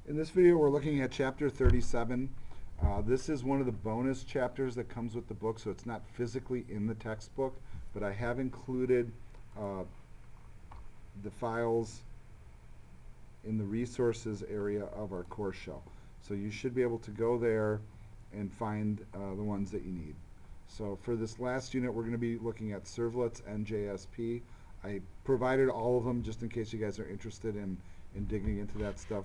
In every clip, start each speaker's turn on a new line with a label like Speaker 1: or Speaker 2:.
Speaker 1: In this video, we're looking at chapter 37. This is one of the bonus chapters that comes with the book, so it's not physically in the textbook, but I have included the files in the resources area of our course shell. So you should be able to go there and find the ones that you need. So for this last unit, we're going to be looking at servlets and JSP. I provided all of them just in case you guys are interested in digging into that stuff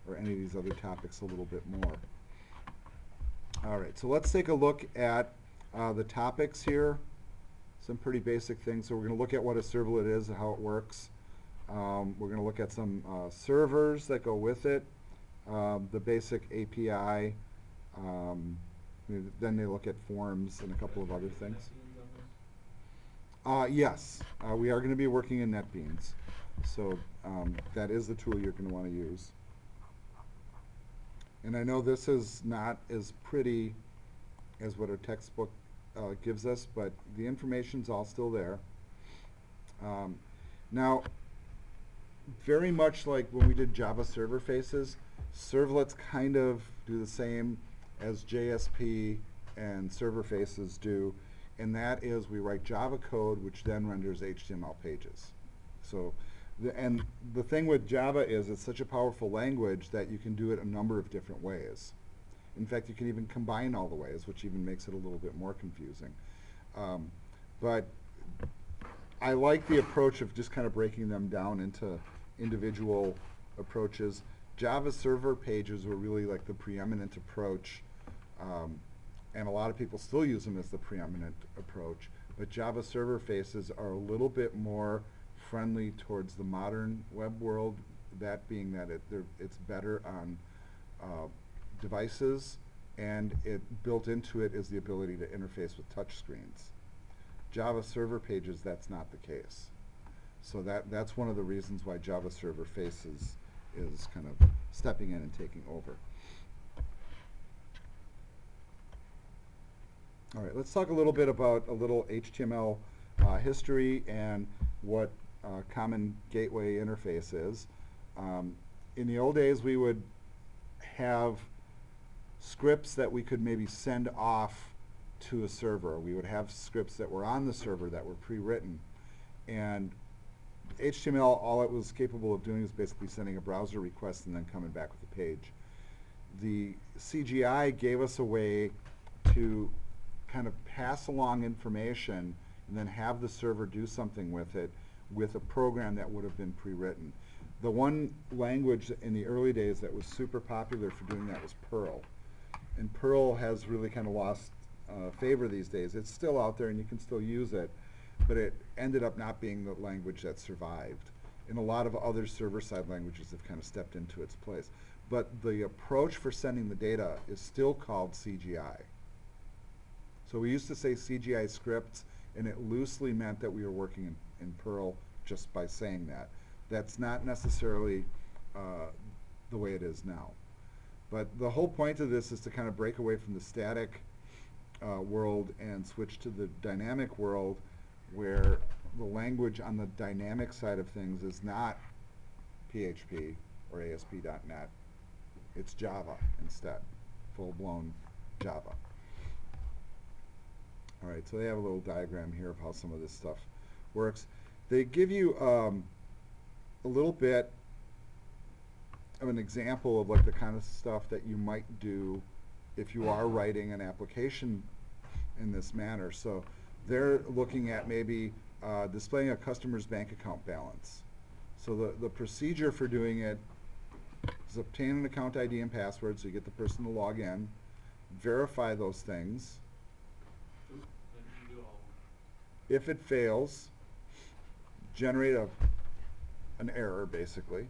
Speaker 1: or any of these other topics a little bit more. All right, so let's take a look at the topics here. Some pretty basic things. So we're going to look at what a servlet is and how it works. We're going to look at some servers that go with it, the basic API. Then they look at forms and a couple of other things. Yes, we are going to be working in NetBeans. So that is the tool you're going to want to use. And I know this is not as pretty as what our textbook gives us, but the information's all still there. Now, very much like when we did Java server faces, servlets kind of do the same as JSP and server faces do, and that is we write Java code which then renders HTML pages. So, and the thing with Java is it's such a powerful language that you can do it a number of different ways. In fact, you can even combine all the ways, which even makes it a little bit more confusing. But I like the approach of just kind of breaking them down into individual approaches. Java server pages were really like the preeminent approach, and a lot of people still use them as the preeminent approach. But Java server faces are a little bit more friendly towards the modern web world, that being that it's better on devices, and built into it is the ability to interface with touch screens. Java server pages, that's not the case. So that's one of the reasons why Java server faces is kind of stepping in and taking over. All right, let's talk a little bit about a little HTML history and what common gateway interface is. In the old days, we would have scripts that we could maybe send off to a server. We would have scripts that were on the server that were pre-written. And HTML, all it was capable of doing is basically sending a browser request and then coming back with a page. The CGI gave us a way to kind of pass along information and then have the server do something with it with a program that would have been pre-written. The one language in the early days that was super popular for doing that was Perl. And Perl has really kind of lost favor these days. It's still out there and you can still use it, but it ended up not being the language that survived. And a lot of other server-side languages have kind of stepped into its place. But the approach for sending the data is still called CGI. So we used to say CGI scripts, and it loosely meant that we were working in Perl just by saying that. That's not necessarily the way it is now. But the whole point of this is to kind of break away from the static world and switch to the dynamic world, where the language on the dynamic side of things is not PHP or ASP.NET. It's Java instead, full-blown Java. All right, so they have a little diagram here of how some of this stuff works. They give you a little bit of an example of like the kind of stuff that you might do if you are writing an application in this manner. So they're looking at maybe displaying a customer's bank account balance. So the procedure for doing it is obtain an account ID and password, so you get the person to log in, verify those things. If it fails, generate an error, basically.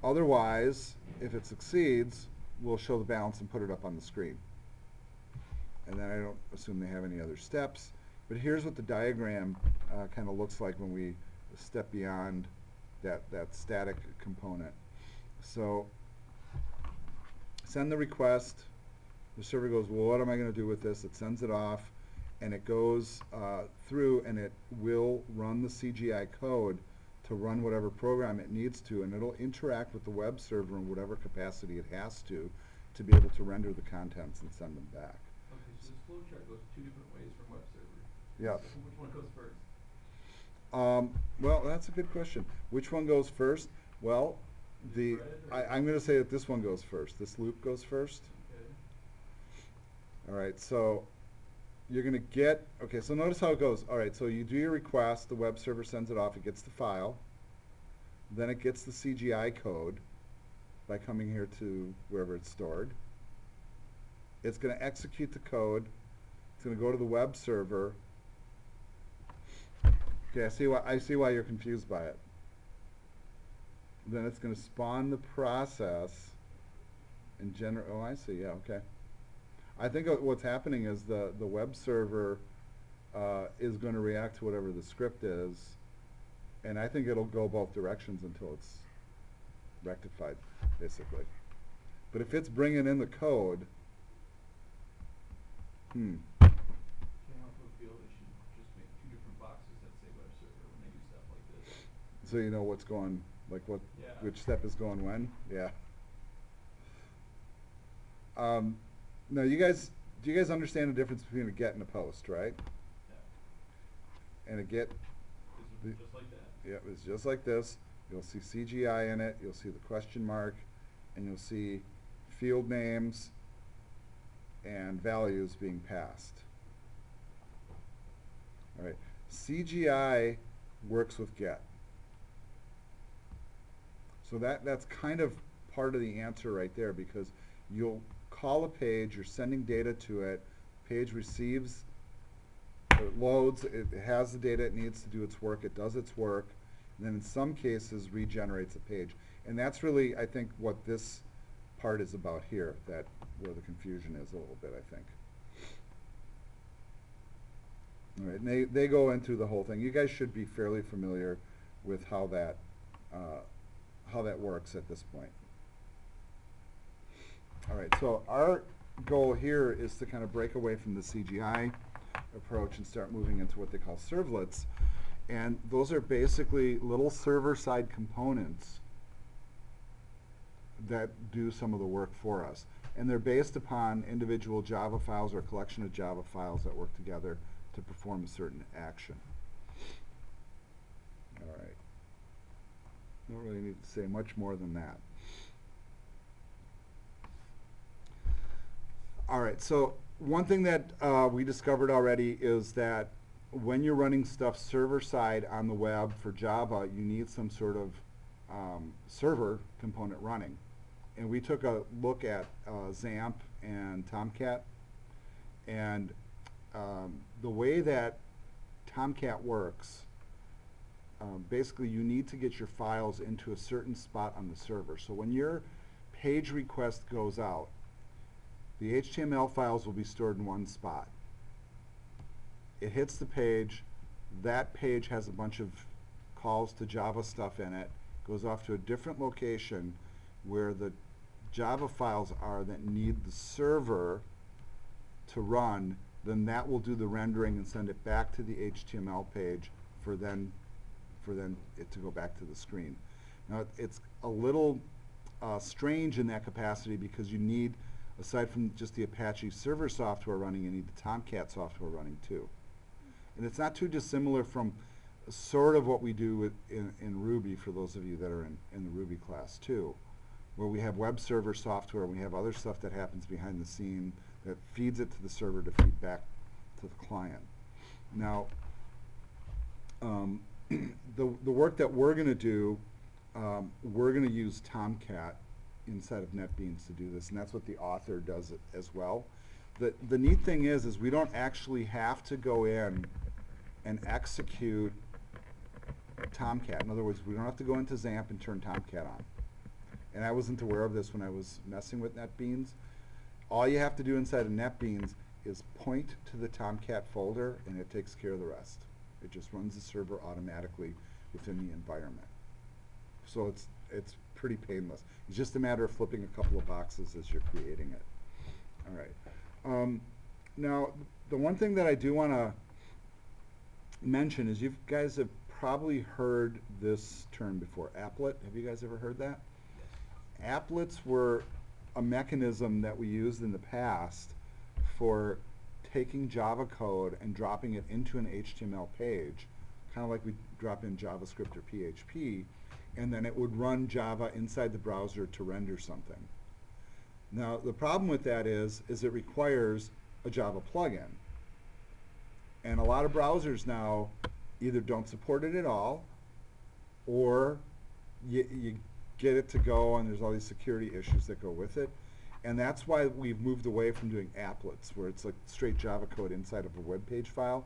Speaker 1: Otherwise, if it succeeds, we'll show the balance and put it up on the screen. And then I don't assume they have any other steps. But here's what the diagram kind of looks like when we step beyond that static component. So send the request. The server goes, well, what am I going to do with this? It sends it off, and it goes through, and it will run the CGI code to run whatever program it needs to, and it'll interact with the web server in whatever capacity it has to be able to render the contents and send them back.
Speaker 2: Okay, so this flowchart goes two different ways from web server.
Speaker 1: Yes.
Speaker 2: So which one goes first?
Speaker 1: Well, that's a good question. Which one goes first? Well, I'm going to say that this one goes first. This loop goes first.
Speaker 2: Okay.
Speaker 1: All right, so you're going to get, okay, so notice how it goes. All right, so you do your request, the web server sends it off, it gets the file, then it gets the CGI code by coming here to wherever it's stored. It's going to execute the code, it's going to go to the web server. Okay, I see why you're confused by it. Then it's going to spawn the process and generate, oh, I see, yeah, okay. I think what's happening is the web server is going to react to whatever the script is, and I think it'll go both directions until it's rectified, basically. But if it's bringing in the code,
Speaker 2: Can't help but feel they should just make two different boxes that say web server when they do stuff like this.
Speaker 1: so you know what's going, like what,
Speaker 2: Yeah.
Speaker 1: which step is going when, yeah. Now, do you guys understand the difference between a get and a post, right?
Speaker 2: Yeah.
Speaker 1: And a get,
Speaker 2: It's just like that.
Speaker 1: yeah, it's just like this. You'll see CGI in it, you'll see the question mark, and you'll see field names and values being passed. All right, CGI works with get. So that's kind of part of the answer right there, because you'll call a page, you're sending data to it, page receives, it loads, it has the data it needs to do its work, it does its work, and then in some cases regenerates a page. And that's really, I think, what this part is about here, that where the confusion is a little bit, I think. All right, and they go into the whole thing. You guys should be fairly familiar with how that works at this point. All right, so our goal here is to kind of break away from the CGI approach and start moving into what they call servlets. And those are basically little server-side components that do some of the work for us. And they're based upon individual Java files or a collection of Java files that work together to perform a certain action. All right. Don't really need to say much more than that. All right, so one thing that we discovered already is that when you're running stuff server-side on the web for Java, you need some sort of server component running. And we took a look at XAMPP and Tomcat. And the way that Tomcat works, basically you need to get your files into a certain spot on the server. So when your page request goes out, the HTML files will be stored in one spot. It hits the page, that page has a bunch of calls to Java stuff in it, goes off to a different location where the Java files are that need the server to run, then that will do the rendering and send it back to the HTML page for then it to go back to the screen. Now it's a little strange in that capacity because you need, aside from just the Apache server software running, you need the Tomcat software running too. And it's not too dissimilar from sort of what we do in Ruby, for those of you that are in the Ruby class too, where we have web server software, we have other stuff that happens behind the scene that feeds it to the server to feed back to the client. Now, the work that we're going to do, we're going to use Tomcat inside of NetBeans to do this, and that's what the author does as well. The neat thing is we don't actually have to go in and execute Tomcat. In other words, we don't have to go into XAMPP and turn Tomcat on. And I wasn't aware of this when I was messing with NetBeans. All you have to do inside of NetBeans is point to the Tomcat folder, and it takes care of the rest. It just runs the server automatically within the environment. So it's pretty painless. It's just a matter of flipping a couple of boxes as you're creating it. All right. Now, the one thing that I do want to mention is you guys have probably heard this term before, applet. Have you guys ever heard that? Applets were a mechanism that we used in the past for taking Java code and dropping it into an HTML page, kind of like we drop in JavaScript or PHP, and then it would run Java inside the browser to render something. Now, the problem with that is it requires a Java plugin. And a lot of browsers now either don't support it at all, or you get it to go and there's all these security issues that go with it. And that's why we've moved away from doing applets, where it's like straight Java code inside of a web page file.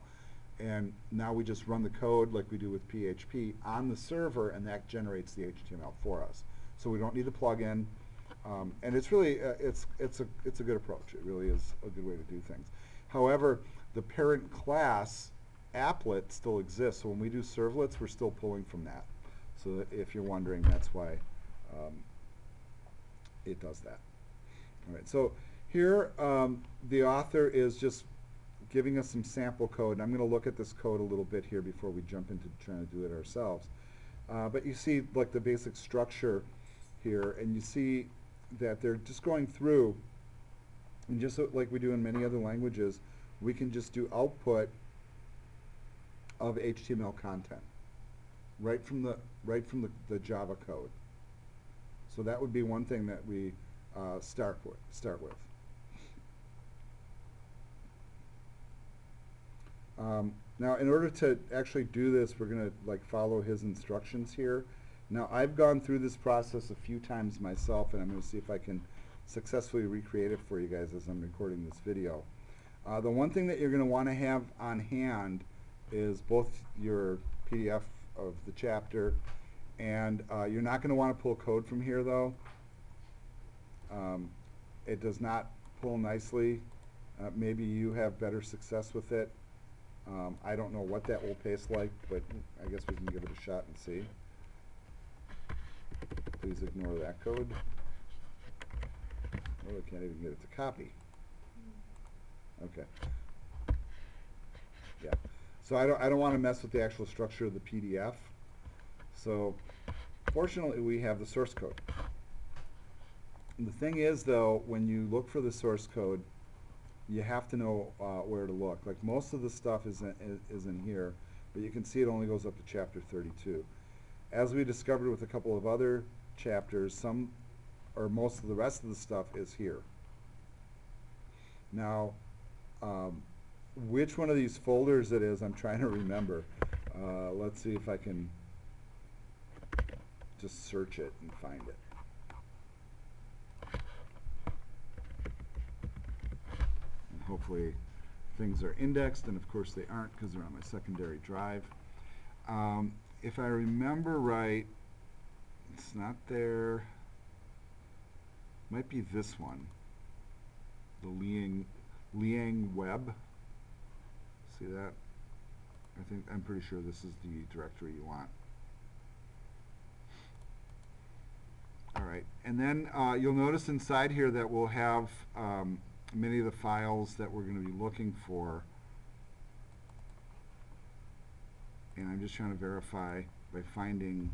Speaker 1: And now we just run the code like we do with PHP on the server, and that generates the HTML for us. So we don't need the plugin. And it's really, it's a good approach. It really is a good way to do things. However, the parent class applet still exists. So when we do servlets, we're still pulling from that. So that if you're wondering, that's why it does that. All right, so here the author is just giving us some sample code. And I'm going to look at this code a little bit here before we jump into trying to do it ourselves. But you see like the basic structure here, and you see that they're just going through, and just like we do in many other languages, we can just do output of HTML content right from the Java code. So that would be one thing that we start with. Now, in order to actually do this, we're going to like follow his instructions here. Now, I've gone through this process a few times myself, and I'm going to see if I can successfully recreate it for you guys as I'm recording this video. The one thing that you're going to want to have on hand is both your PDF of the chapter, and you're not going to want to pull code from here, though. It does not pull nicely. Maybe you have better success with it. I don't know what that will paste like, but I guess we can give it a shot and see. Please ignore that code. Oh, I can't even get it to copy. Okay. Yeah. So I don't want to mess with the actual structure of the PDF. So fortunately, we have the source code. And the thing is, though, when you look for the source code, you have to know where to look. Like most of the stuff is in here, but you can see it only goes up to chapter 32. As we discovered with a couple of other chapters, some or most of the rest of the stuff is here. Now, which one of these folders it is, I'm trying to remember. Let's see if I can just search it and find it. And hopefully things are indexed, and of course they aren't because they're on my secondary drive. If I remember right, it's not there. Might be this one, the Liang Web. See that? I'm pretty sure this is the directory you want. All right, and then you'll notice inside here that we'll have many of the files that we're going to be looking for. And I'm just trying to verify by finding.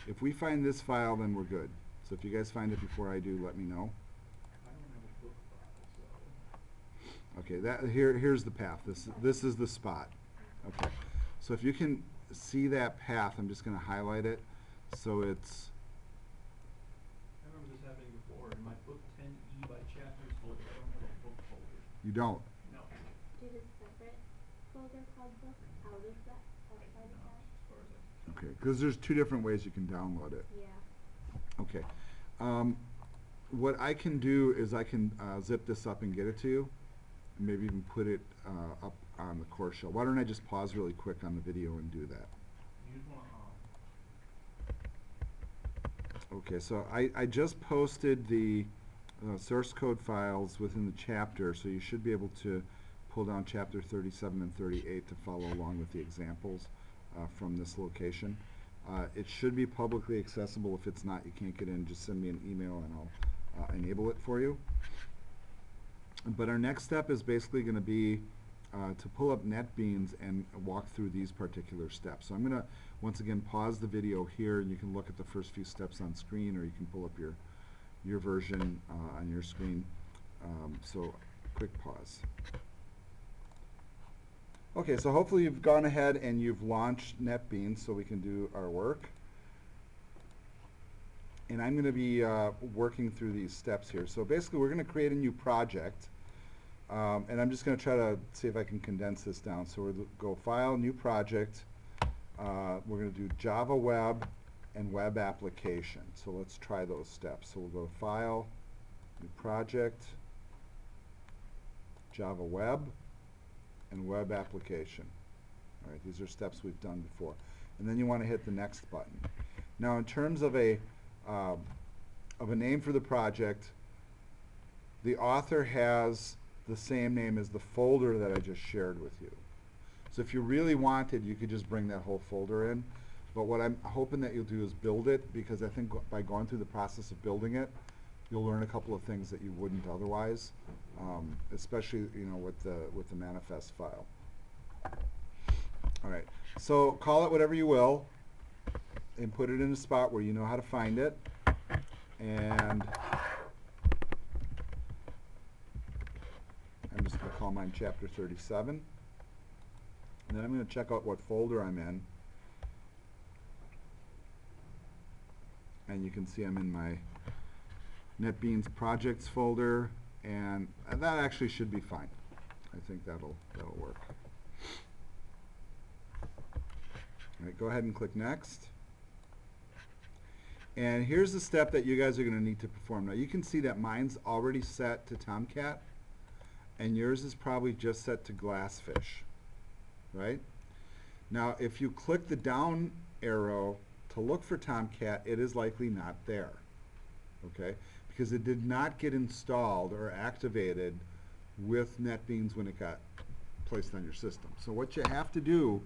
Speaker 1: If we find this file, then we're good. So if you guys find it before I do, let me know.
Speaker 2: I don't have a book file, so.
Speaker 1: Okay, here's the path. This is the spot. Okay, so if you can see that path, I'm just going to highlight it. So it's.
Speaker 2: I remember this happening before. In my book 10E by chapters folder, I don't have a book folder.
Speaker 1: You don't.
Speaker 2: No.
Speaker 3: Do you have a separate folder called book out of that, outside of
Speaker 2: No,
Speaker 3: that?
Speaker 2: as far as I
Speaker 1: Okay, because there's two different ways you can download it.
Speaker 3: Yeah.
Speaker 1: Okay. What I can do is I can zip this up and get it to you. And maybe even put it up on the course shell. Why don't I just pause really quick on the video and do that?
Speaker 2: You just want to
Speaker 1: Okay, so I just posted the source code files within the chapter, so you should be able to pull down chapter 37 and 38 to follow along with the examples from this location. It should be publicly accessible. If it's not, you can't get in, just send me an email and I'll enable it for you. But our next step is basically going to be to pull up NetBeans and walk through these particular steps. So I'm going to once again pause the video here, and you can look at the first few steps on screen, or you can pull up your version on your screen. So quick pause. Okay, so hopefully you've gone ahead and you've launched NetBeans so we can do our work. And I'm going to be working through these steps here. So basically we're going to create a new project. And I'm just going to try to see if I can condense this down. So we're going to go File, New Project. We're going to do Java Web and Web Application. So let's try those steps. So we'll go File, New Project, Java Web, and Web Application. All right, these are steps we've done before. And then you want to hit the Next button. Now in terms of a name for the project, the author has the same name as the folder that I just shared with you. So if you really wanted, you could just bring that whole folder in. But what I'm hoping that you'll do is build it, because I think by going through the process of building it, you'll learn a couple of things that you wouldn't otherwise, especially with the manifest file. All right, so call it whatever you will, and put it in a spot where you know how to find it. And I'm just going to call mine Chapter 37. And then I'm going to check out what folder I'm in. And you can see I'm in my NetBeans projects folder, and that actually should be fine. I think that'll work. All right, go ahead and click Next. And here's the step that you guys are going to need to perform. Now you can see that mine's already set to Tomcat, and yours is probably just set to Glassfish, right? Now if you click the down arrow to look for Tomcat, it is likely not there, okay? Because it did not get installed or activated with NetBeans when it got placed on your system. So what you have to do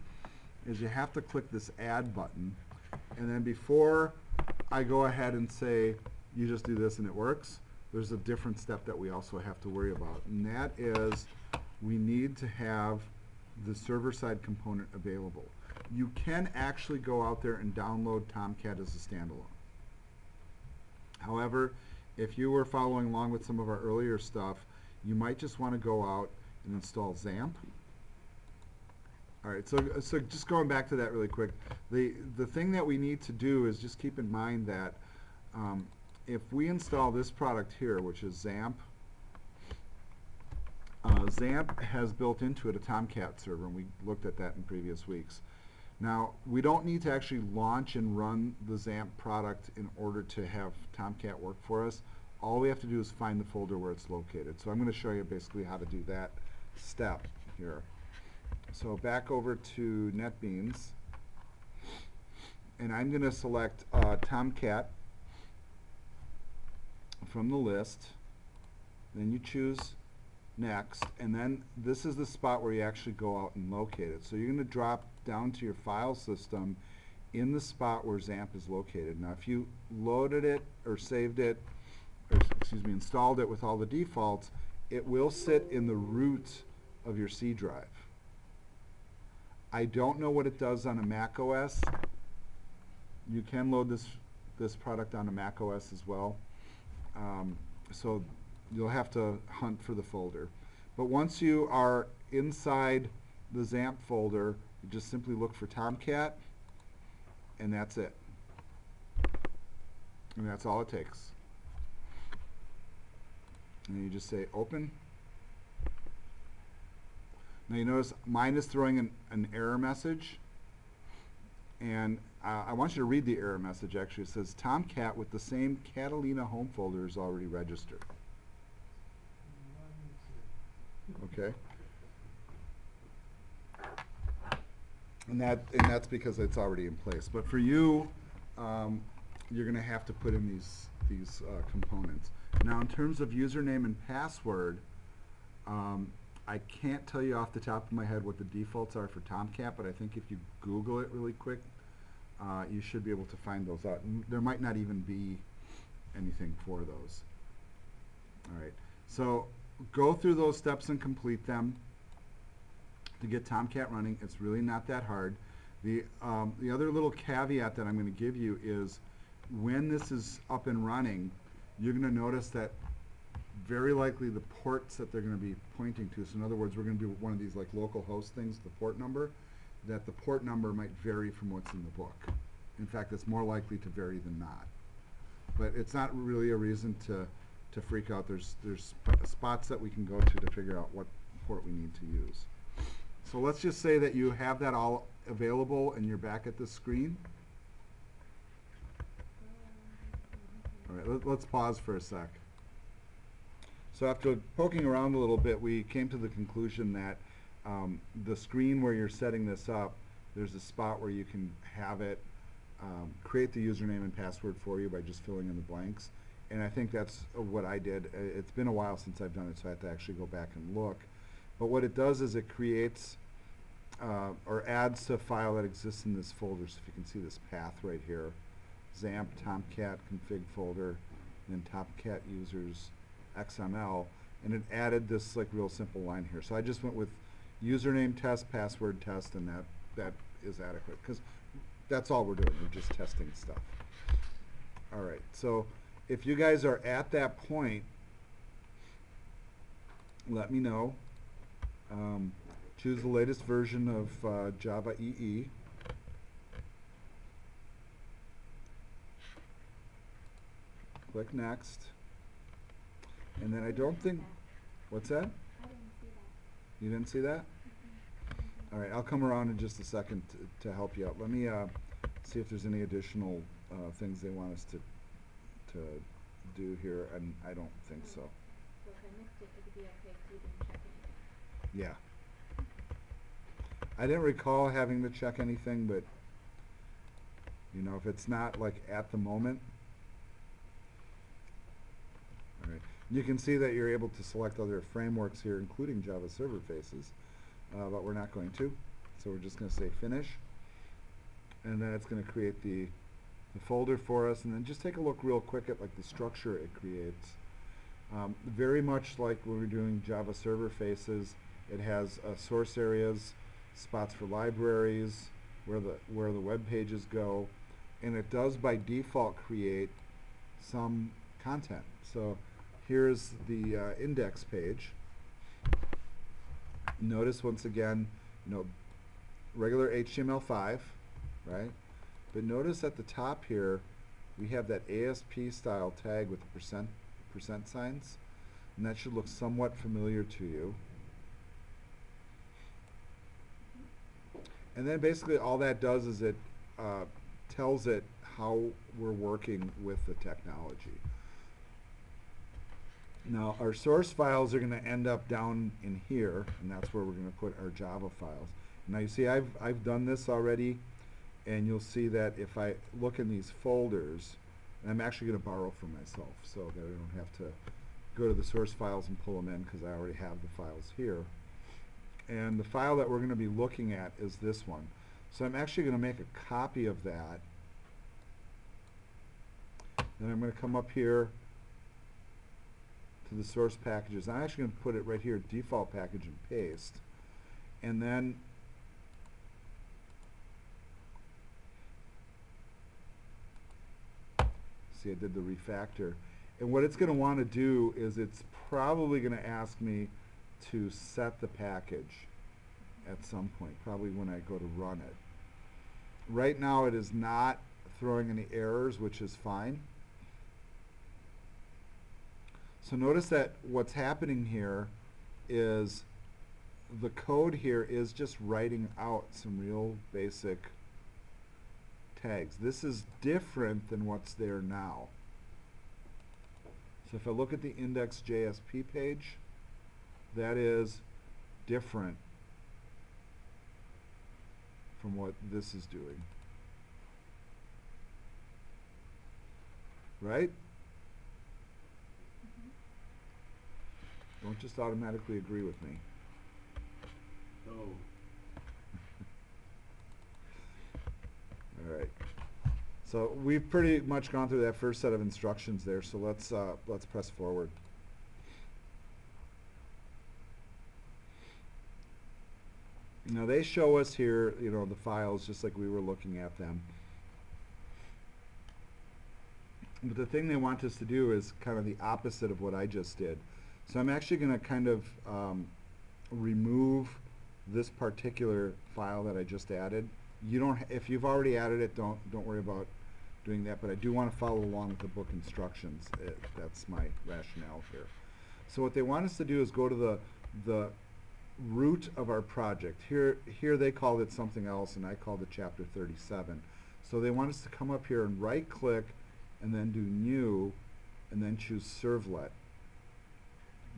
Speaker 1: is you have to click this Add button, and then before I go ahead and say you just do this and it works, there's a different step that we also have to worry about, and that is we need to have the server-side component available. You can actually go out there and download Tomcat as a standalone. However, if you were following along with some of our earlier stuff, you might just want to go out and install XAMPP. All right, so just going back to that really quick, the thing that we need to do is just keep in mind that if we install this product here, which is XAMPP, XAMPP has built into it a Tomcat server, and we looked at that in previous weeks. Now, we don't need to actually launch and run the XAMPP product in order to have Tomcat work for us. All we have to do is find the folder where it's located. So I'm going to show you basically how to do that step here. So back over to NetBeans, and I'm going to select Tomcat from the list. Then you choose Next, and then this is the spot where you actually go out and locate it. So you're going to drop down to your file system in the spot where XAMPP is located. Now if you loaded it or saved it, or excuse me, installed it with all the defaults, it will sit in the root of your C drive. I don't know what it does on a Mac OS. You can load this product on a Mac OS as well. So you'll have to hunt for the folder. But once you are inside the XAMPP folder, you just simply look for Tomcat, and that's it. And that's all it takes. And you just say Open. Now you notice mine is throwing an error message, and I want you to read the error message actually. It says Tomcat with the same Catalina home folder is already registered. Okay. And that's because it's already in place. But for you, you're going to have to put in these components. Now in terms of username and password, I can't tell you off the top of my head what the defaults are for Tomcat, but I think if you Google it really quick, you should be able to find those out. And there might not even be anything for those. All right, so go through those steps and complete them. to get Tomcat running. It's really not that hard. The other little caveat that I'm going to give you is when this is up and running, you're going to notice that very likely the ports that they're going to be pointing to, so in other words, we're going to do one of these like local host things, the port number, that the port number might vary from what's in the book. In fact, it's more likely to vary than not. But it's not really a reason to freak out. There's spots that we can go to figure out what port we need to use. So let's just say that you have that all available and you're back at the screen. All right, let's pause for a sec. So after poking around a little bit, we came to the conclusion that the screen where you're setting this up, there's a spot where you can have it create the username and password for you by just filling in the blanks. And I think that's what I did. It's been a while since I've done it, so I have to actually go back and look. But what it does is it creates or adds to a file that exists in this folder. So if you can see this path right here, XAMPP Tomcat config folder, and then Tomcat users XML, and it added this like real simple line here. So I just went with username test, password test, and that is adequate because that's all we're doing. We're just testing stuff. All right. So if you guys are at that point, let me know. Choose the latest version of Java EE. Click Next. And then I don't think, what's that?
Speaker 3: I didn't see that.
Speaker 1: You didn't see that? All right, I'll come around in just a second to help you out. Let me see if there's any additional things they want us to do here, and I don't think so.
Speaker 3: So if I missed it, it would be okay if you didn't check anything.
Speaker 1: Yeah. I didn't recall having to check anything, but you know, if it's not like at the moment. All right. You can see that you're able to select other frameworks here, including Java Server Faces, but we're not going to. So we're just going to say finish, and then it's going to create the folder for us, and then just take a look real quick at like the structure it creates. Very much like when we're doing Java Server Faces, it has source areas, spots for libraries, where the web pages go, and it does by default create some content. So here's the index page. Notice once again, you know, regular HTML5, right? But notice at the top here, we have that ASP style tag with the percent signs, and that should look somewhat familiar to you. And then basically all that does is it tells it how we're working with the technology. Now our source files are going to end up down in here, and that's where we're going to put our Java files. Now you see I've done this already, and you'll see that if I look in these folders, and I'm actually going to borrow from myself so that I don't have to go to the source files and pull them in because I already have the files here. And the file that we're going to be looking at is this one. So I'm actually going to make a copy of that. Then I'm going to come up here to the source packages. I'm actually going to put it right here, default package, and paste. And then see, I did the refactor. And what it's going to want to do is it's probably going to ask me to set the package at some point, probably when I go to run it. Right now it is not throwing any errors, which is fine. So notice that what's happening here is the code here is just writing out some real basic tags. This is different than what's there now. So if I look at the index.jsp page, that is different from what this is doing. Right? Don't just automatically agree with me.
Speaker 2: No.
Speaker 1: All right. So we've pretty much gone through that first set of instructions there, so let's press forward. Now they show us here, you know, the files just like we were looking at them. But the thing they want us to do is kind of the opposite of what I just did. So I'm actually going to kind of remove this particular file that I just added. You don't, if you've already added it, don't worry about doing that. But I do want to follow along with the book instructions. That's my rationale here. So what they want us to do is go to the root of our project. Here they called it something else, and I called it Chapter 37. So they want us to come up here and right-click, and then do New, and then choose Servlet.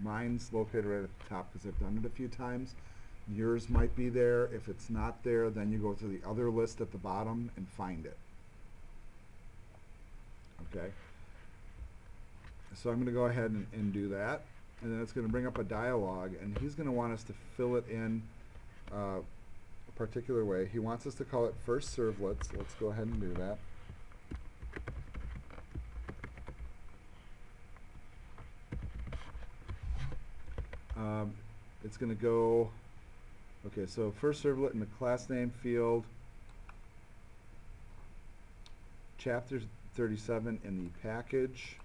Speaker 1: Mine's located right at the top because I've done it a few times. Yours might be there. If it's not there, then you go to the other list at the bottom and find it. Okay. So I'm going to go ahead and do that. And then it's going to bring up a dialog, and he's going to want us to fill it in a particular way. He wants us to call it first servlets. Let's go ahead and do that. It's going to go, okay, so first servlet in the class name field, chapter 37 in the package,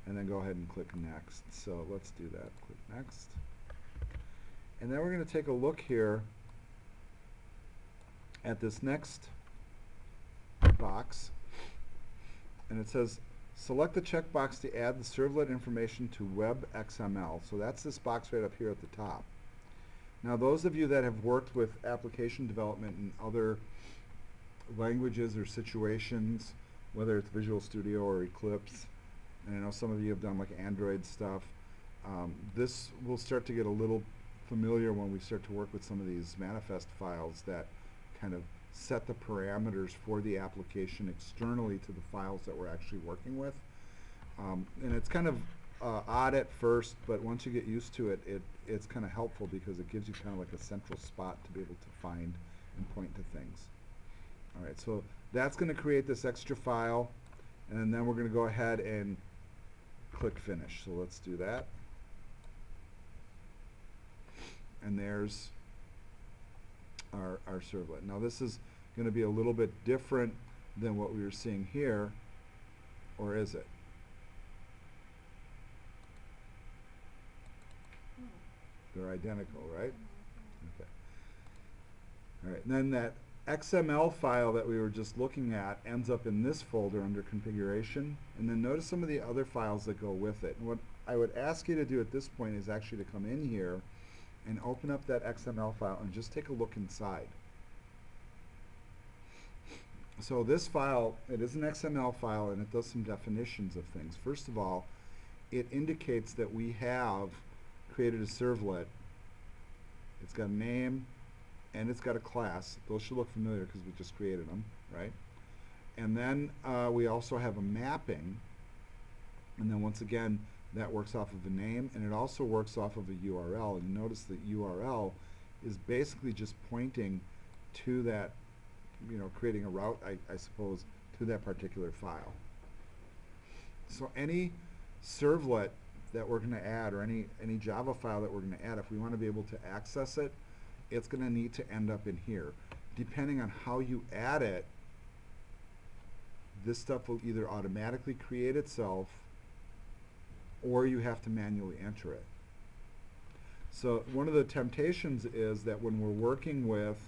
Speaker 1: and then go ahead and click next. So let's do that. Click next. And then we're going to take a look here at this next box, and it says select the checkbox to add the servlet information to Web Xml. So that's this box right up here at the top. Now those of you that have worked with application development in other languages or situations, whether it's Visual Studio or Eclipse, and I know some of you have done like Android stuff, this will start to get a little familiar when we start to work with some of these manifest files that kind of set the parameters for the application externally to the files that we're actually working with. And it's kind of odd at first, but once you get used to it, it's kind of helpful because it gives you kind of like a central spot to be able to find and point to things. All right, so that's going to create this extra file, and then we're going to go ahead and click Finish. So let's do that. And there's our servlet. Now this is going to be a little bit different than what we were seeing here, or is it? They're identical, right? Okay. All right, and then that XML file that we were just looking at ends up in this folder under configuration, and then notice some of the other files that go with it. And what I would ask you to do at this point is actually to come in here and open up that XML file and just take a look inside. So this file, it is an XML file, and it does some definitions of things. First of all, it indicates that we have created a servlet. It's got a name and it's got a class. Those should look familiar because we just created them, right? And then we also have a mapping, and then once again that works off of a name, and it also works off of a URL. And notice the URL is basically just pointing to that, you know, creating a route, I suppose, to that particular file. So any servlet that we're going to add, or any Java file that we're going to add, if we want to be able to access it, it's going to need to end up in here. Depending on how you add it, this stuff will either automatically create itself, or you have to manually enter it. So one of the temptations is that when we're working with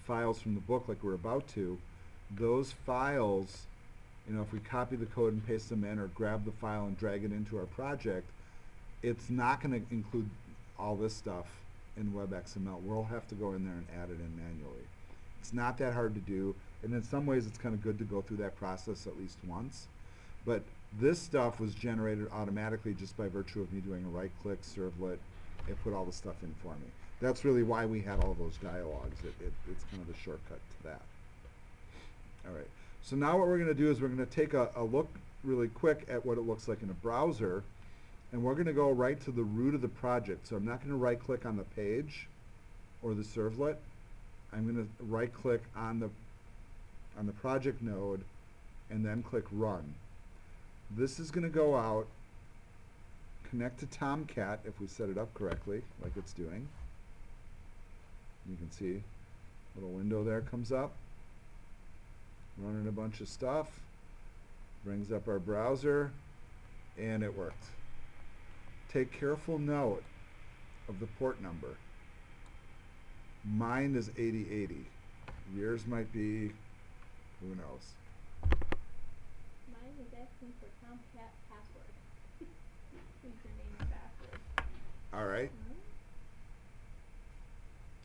Speaker 1: files from the book like we're about to, those files, you know, if we copy the code and paste them in, or grab the file and drag it into our project, it's not going to include all this stuff in Web XML. We'll have to go in there and add it in manually. It's not that hard to do, and in some ways it's kind of good to go through that process at least once. But this stuff was generated automatically just by virtue of me doing a right-click servlet. It put all the stuff in for me. That's really why we had all those dialogues. It's kind of the shortcut to that. All right. So now what we're going to do is we're going to take a look really quick at what it looks like in a browser, and we're going to go right to the root of the project. So I'm not going to right-click on the page or the servlet. I'm going to right-click on the project node and then click Run. This is going to go out, connect to Tomcat if we set it up correctly, like it's doing. You can see a little window there comes up, running a bunch of stuff, brings up our browser, and it worked. Take careful note of the port number. Mine is 8080. Yours might be, who knows.
Speaker 3: Mine is asking for Tomcat password. Username and password.
Speaker 1: All right.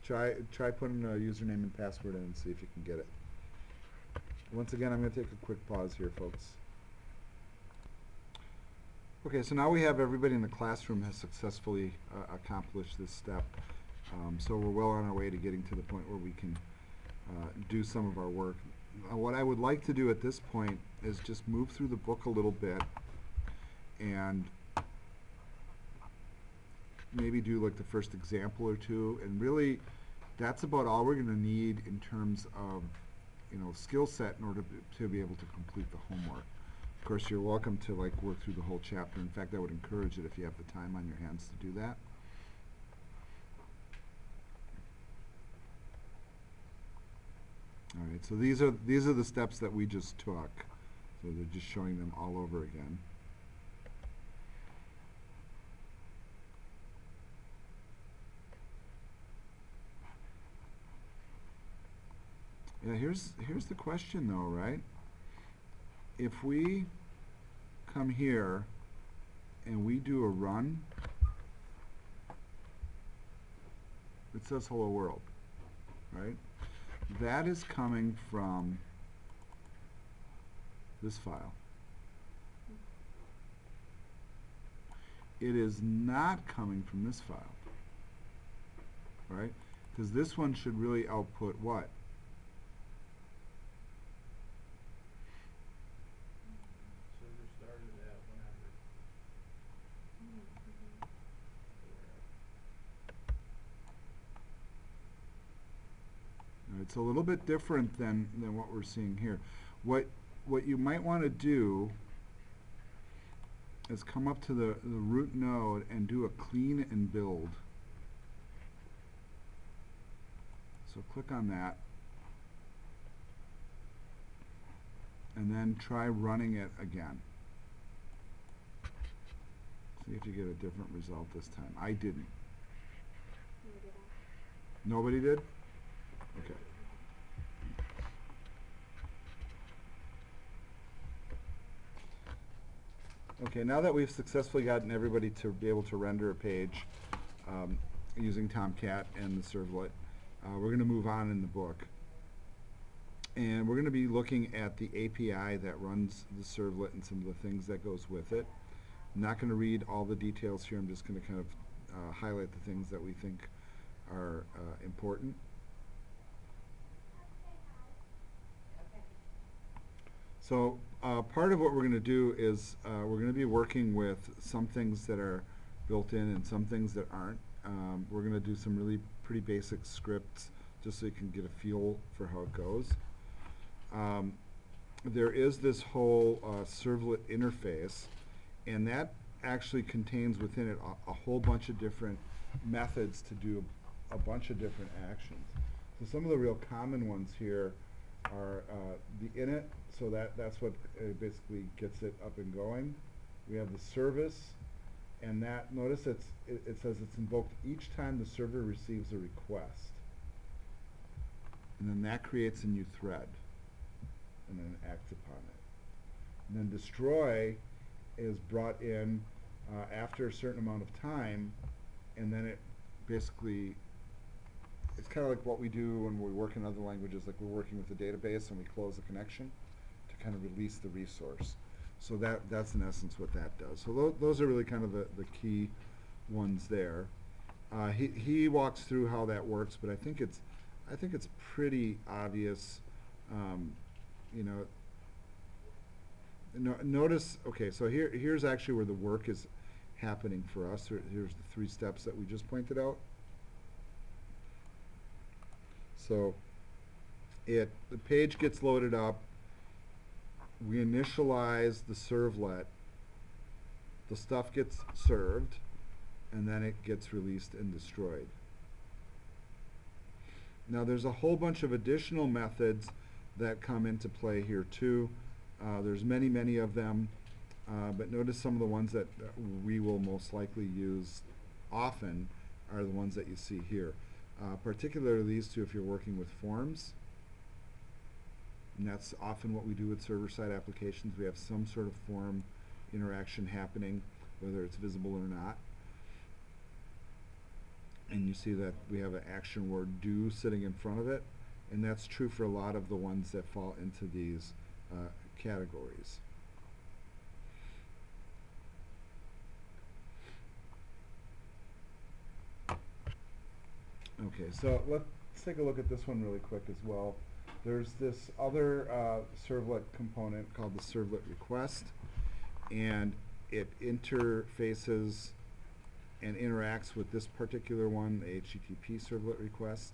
Speaker 1: Try putting a username and password in and see if you can get it. Once again, I'm going to take a quick pause here, folks. Okay, so now we have everybody in the classroom has successfully accomplished this step. So we're well on our way to getting to the point where we can do some of our work. What I would like to do at this point is just move through the book a little bit and maybe do like the first example or two, and really that's about all we're going to need in terms of, you know, skill set in order to be able to complete the homework. Of course, you're welcome to like work through the whole chapter. In fact, I would encourage it if you have the time on your hands to do that. All right, so these are the steps that we just took. So they're just showing them all over again. Yeah, here's the question though, right? If we come here and we do a run, it says hello world, right? That is coming from this file. It is not coming from this file, right? Because this one should really output what?
Speaker 2: Server started at 100.
Speaker 1: It's a little bit different than what we're seeing here. What you might want to do is come up to the root node and do a clean and build. So click on that. And then try running it again. See if you get a different result this time. I didn't. Nobody did? Okay. Okay, now that we've successfully gotten everybody to be able to render a page using Tomcat and the Servlet, we're going to move on in the book. And we're going to be looking at the API that runs the Servlet and some of the things that goes with it. I'm not going to read all the details here. I'm just going to kind of highlight the things that we think are important. So part of what we're going to do is we're going to be working with some things that are built in and some things that aren't. We're going to do some really pretty basic scripts just so you can get a feel for how it goes. There is this whole Servlet interface, and that actually contains within it a whole bunch of different methods to do a bunch of different actions. So some of the real common ones here are the Init, so that's what basically gets it up and going. We have the service, and that, notice it says it's invoked each time the server receives a request. And then that creates a new thread, and then acts upon it. And then destroy is brought in after a certain amount of time, and then it basically, it's kind of like what we do when we work in other languages, like we're working with a database and we close the connection to kind of release the resource. So that's in essence what that does. So those are really kind of the key ones there. He walks through how that works, but I think it's pretty obvious. You know, notice, okay, so here's actually where the work is happening for us. Here's the 3 steps that we just pointed out. So the page gets loaded up. We initialize the servlet, the stuff gets served, and then it gets released and destroyed. Now there's a whole bunch of additional methods that come into play here too. There's many of them, but notice some of the ones that we will most likely use often are the ones that you see here. Particularly these two if you're working with forms. And that's often what we do with server-side applications. We have some sort of form interaction happening, whether it's visible or not. And you see that we have an action word do sitting in front of it, and that's true for a lot of the ones that fall into these categories. Okay, so let's take a look at this one really quick as well. There's this other servlet component called the Servlet Request, and it interfaces and interacts with this particular one, the HTTP Servlet Request.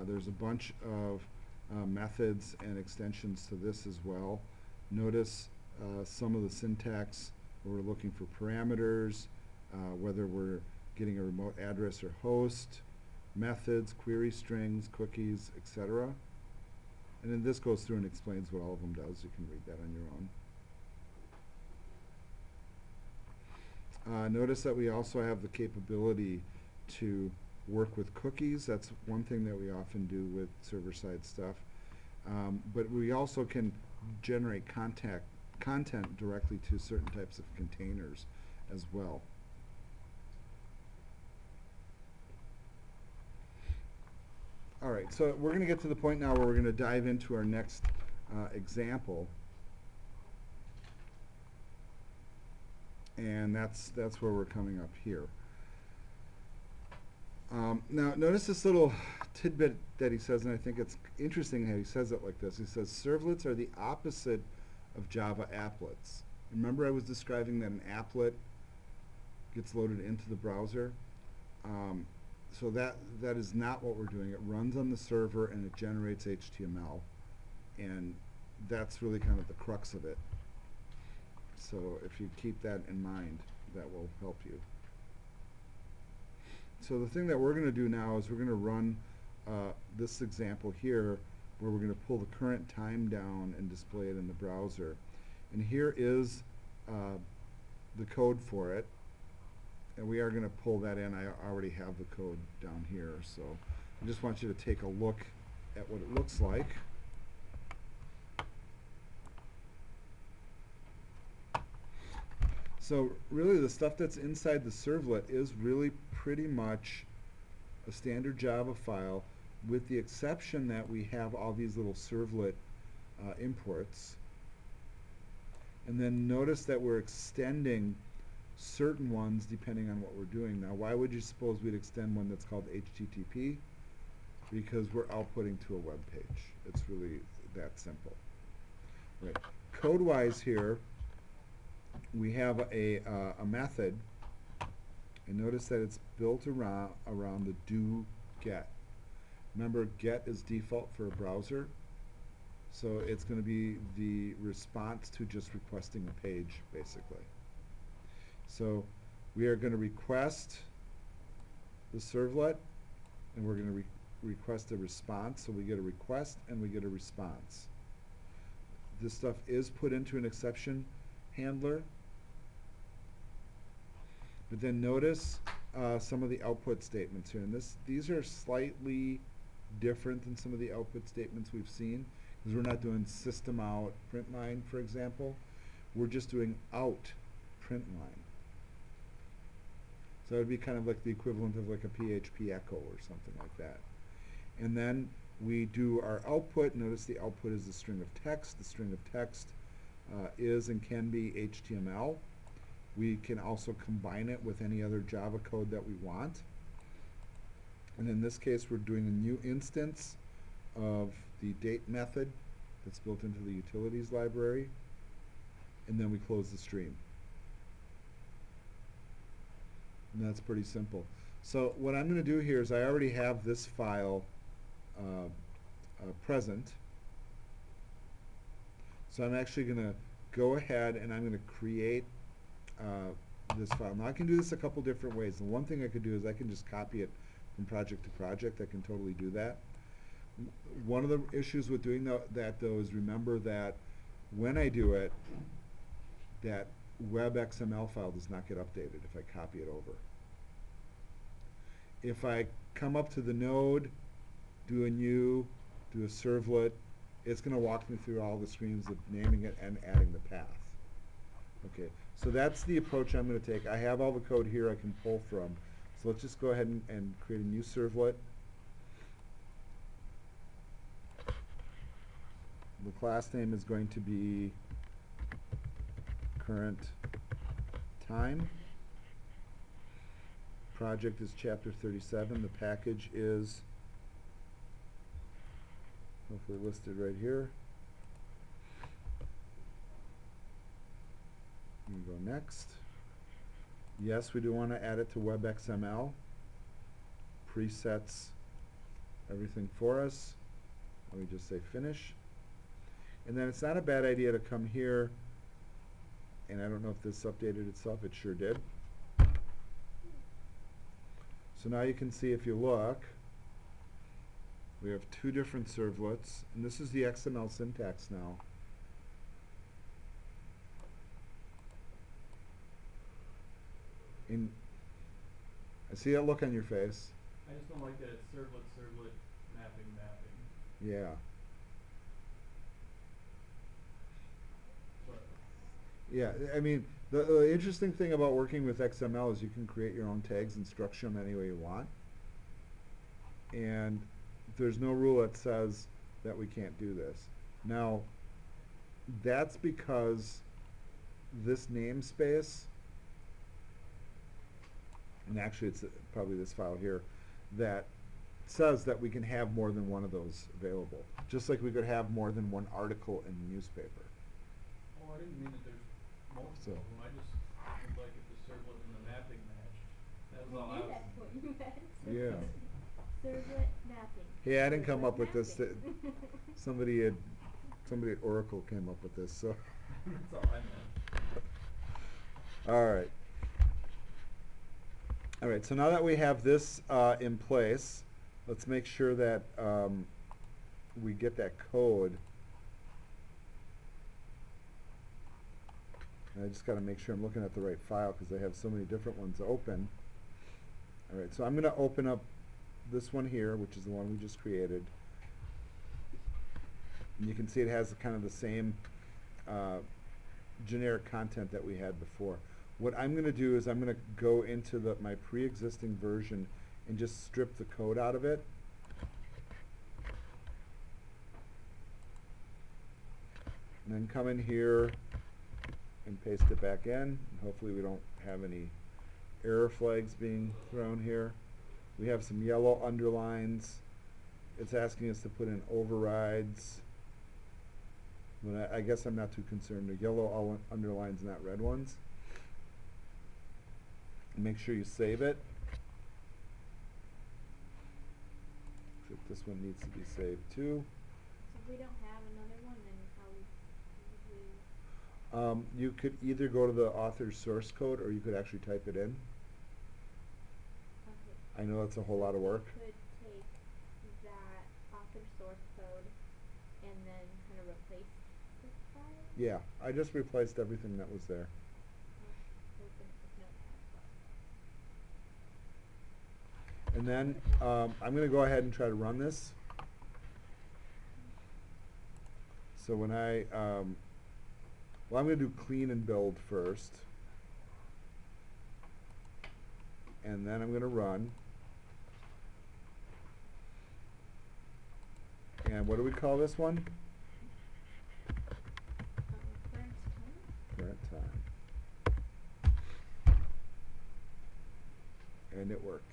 Speaker 1: There's a bunch of methods and extensions to this as well. Notice some of the syntax where we're looking for parameters, whether we're getting a remote address or host, methods, query strings, cookies, etc. And then this goes through and explains what all of them does. You can read that on your own. Notice that we also have the capability to work with cookies. That's one thing that we often do with server-side stuff. But we also can generate content directly to certain types of containers as well. All right, so we're going to get to the point now where we're going to dive into our next example. And that's where we're coming up here. Now, notice this little tidbit that he says, and I think it's interesting how he says it like this. He says, servlets are the opposite of Java applets. Remember I was describing that an applet gets loaded into the browser? So that is not what we're doing. It runs on the server and it generates HTML. And that's really kind of the crux of it. So if you keep that in mind, that will help you. So the thing that we're going to do now is we're going to run this example here where we're going to pull the current time down and display it in the browser. And here is the code for it. And we are going to pull that in. I already have the code down here. So I just want you to take a look at what it looks like. So really the stuff that's inside the servlet is really pretty much a standard Java file, with the exception that we have all these little servlet imports. And then notice that we're extending certain ones depending on what we're doing. Now, why would you suppose we'd extend one that's called HTTP? Because we're outputting to a web page. It's really that simple. Right. Code-wise here, we have a method, and notice that it's built around the do get. Remember, get is default for a browser, so it's going to be the response to just requesting a page, basically. So we are going to request the servlet, and we're going to request a response. So we get a request and we get a response. This stuff is put into an exception handler. But then notice some of the output statements here. And these are slightly different than some of the output statements we've seen, because we're not doing system out print line, for example. We're just doing out print line. So it would be kind of like the equivalent of like a PHP echo or something like that. And then we do our output. Notice the output is a string of text. The string of text is and can be HTML. We can also combine it with any other Java code that we want. And in this case, we're doing a new instance of the date method that's built into the utilities library. And then we close the stream. And that's pretty simple. So what I'm going to do here is I already have this file present. So I'm actually going to go ahead and I'm going to create this file. Now I can do this a couple different ways. And one thing I could do is I can just copy it from project to project. I can totally do that. One of the issues with doing that though is remember that when I do it, that Web XML file does not get updated if I copy it over. If I come up to the node, do a new, do a servlet, it's going to walk me through all the screens of naming it and adding the path. Okay, so that's the approach I'm going to take. I have all the code here I can pull from. So let's just go ahead and create a new servlet. The class name is going to be current time. Project is chapter 37. The package is hopefully listed right here. You go next. Yes, we do want to add it to Web XML. Presets everything for us. Let me just say finish. And then it's not a bad idea to come here, and I don't know if this updated itself, it sure did. So now you can see if you look, we have two different servlets, and this is the XML syntax now. I see that look on your face.
Speaker 2: I just don't like that it's servlet, mapping.
Speaker 1: Yeah.
Speaker 2: But
Speaker 1: Yeah, I mean, the interesting thing about working with XML is you can create your own tags and structure them any way you want. And there's no rule that says that we can't do this. Now, that's because this namespace, and actually it's probably this file here, that says that we can have more than one of those available. Just like we could have more than one article in the newspaper.
Speaker 2: oh, I didn't mean that there's multiple
Speaker 1: So-
Speaker 2: of them. I just would like if the servlet and the mapping matched. That was all I
Speaker 3: Maybe
Speaker 2: was.
Speaker 3: that's what you meant.
Speaker 1: Yeah.
Speaker 3: Servlet mapping.
Speaker 1: Hey, I didn't come
Speaker 3: Servlet
Speaker 1: up with this.
Speaker 3: mapping.
Speaker 1: Somebody at Oracle came up with this. So,
Speaker 2: That's all I meant.
Speaker 1: all right. All right. So now that we have this in place, let's make sure that we get that code. And I just got to make sure I'm looking at the right file because I have so many different ones open. All right. So I'm going to open up this one here, which is the one we just created. And you can see it has kind of the same generic content that we had before. What I'm going to do is I'm going to go into my pre-existing version and just strip the code out of it. And then come in here and paste it back in. And hopefully we don't have any error flags being thrown here. We have some yellow underlines. It's asking us to put in overrides. But I guess I'm not too concerned. The yellow underlines, not red ones. Make sure you save it. Except this one needs to be saved too.
Speaker 3: So if we don't have another one, then how would we?
Speaker 1: You could either go to the author's source code or you could actually type it in.
Speaker 3: Okay.
Speaker 1: I know that's a whole lot of work.
Speaker 3: Could take that author source code and then kind of replace this file.
Speaker 1: Yeah, I just replaced everything that was there.
Speaker 3: Open with Notepad++.
Speaker 1: And then I'm going to go ahead and try to run this. So when well, I'm going to do clean and build first. And then I'm going to run. And what do we call this one?
Speaker 3: Current time.
Speaker 1: Current time. And it worked.